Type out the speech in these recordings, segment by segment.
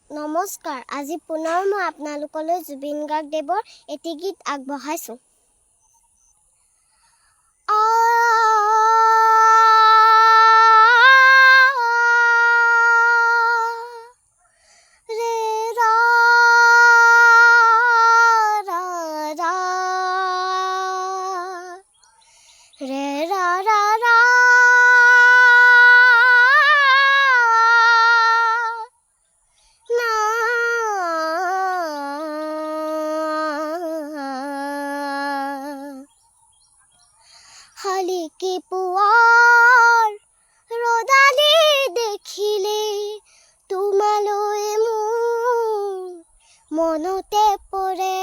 নমস্কাৰ, আজি পুনৰ মই আপোনালোকলৈ জুবিন গাৰ্গদেৱৰ এটি গীত আগবঢ়াইছোঁ। শালিকি পুৱাৰ ৰ'দালি দেখিলে তোমালৈ মোৰ মনতে পৰে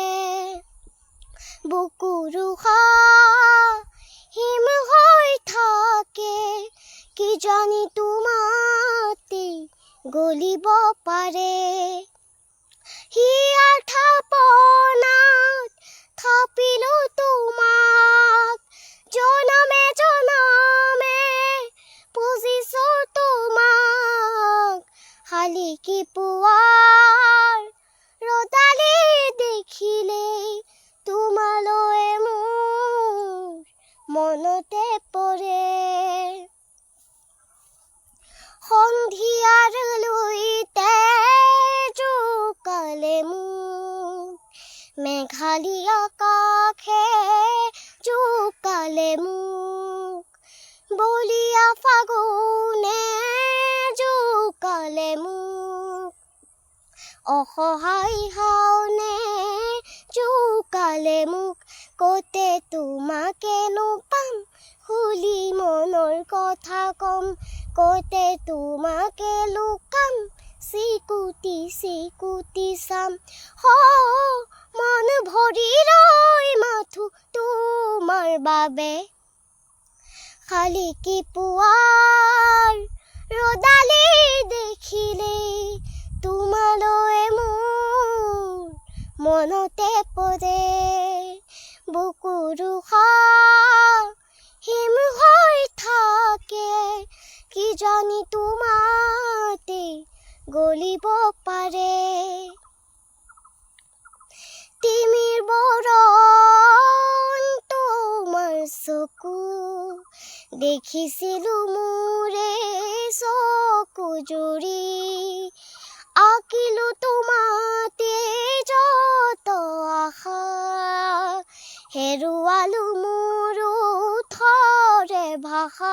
বুকুৰ হিম হৈ থাকে কিজানি তোমাতে গলিব পাৰে হিয়াৰ থাপনাত থাপিলো তোমাক জনমে জনমে পুজিছো তোমাক শালিকি পুৱাৰ ৰ'দালি দেখিলে তোমালৈ মোৰ মনতে পৰে সন্ধিয়াৰ লুইতে জোকালে মোক মেঘালী আকাশে জোকালে মোক বলিয়া ফাগুনে জোকালে মোক অসহায় হাওনে জোকালে মোক কতে তোমাকেনো পাম খুলি মনৰ কথা কম কতে তোমাকে লুকাম চিকুটি চিকুটি চাম মন ভৰি ৰৈ মাথো তোমাৰ বাবে শালিকি পুৱাৰ ৰ'দালি দেখিলে তোমালৈ মোৰ মনতে পৰে বুকুৰ হিম হৈ থাকে কিজানি তোমাতে গলিব পাৰে তিমিৰ বৰণ তোমাৰ চকু দেখিছিলো মোৰে চকু জুৰি আঁকিলো তোমাতে যত আশা হেৰুৱালো মোৰ থৰে ভাষা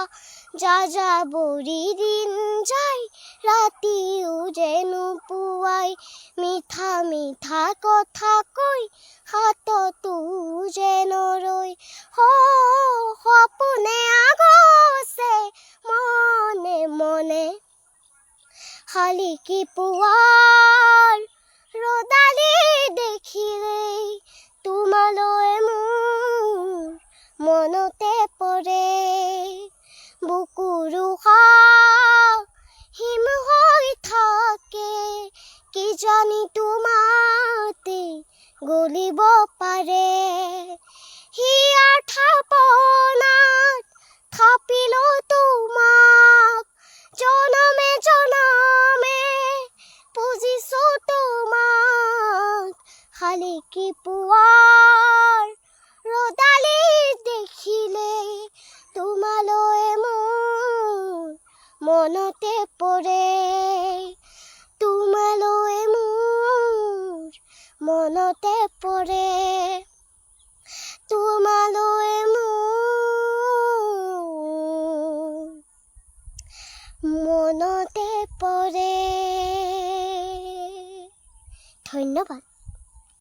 যাযাবৰী দিন যায় ৰাতিও যেনো পুৱাই মিঠা মিঠা কথা কৈ হাততো যেন ৰৈ সপোনে আগছে মনে মনে শালিকি পুৱাৰ ৰ'দালি দেখিলে তোমালৈ মোৰ মনতে পৰে বুকুৰ হিম হৈ থাকে কিজানি তোমাতে গলিব পাৰে হিয়াৰ থাপনাত থাপিলো তোমাক জনমে জনমে পুজিছো তোমাক শালিকি পুৱাৰ ৰ'দালি দেখিলে তোমালৈ মোৰ মনতে পৰে তোমালৈ মোৰ মনতে পৰে তোমালৈ মোৰ মনতে পৰে ধন্যবাদ।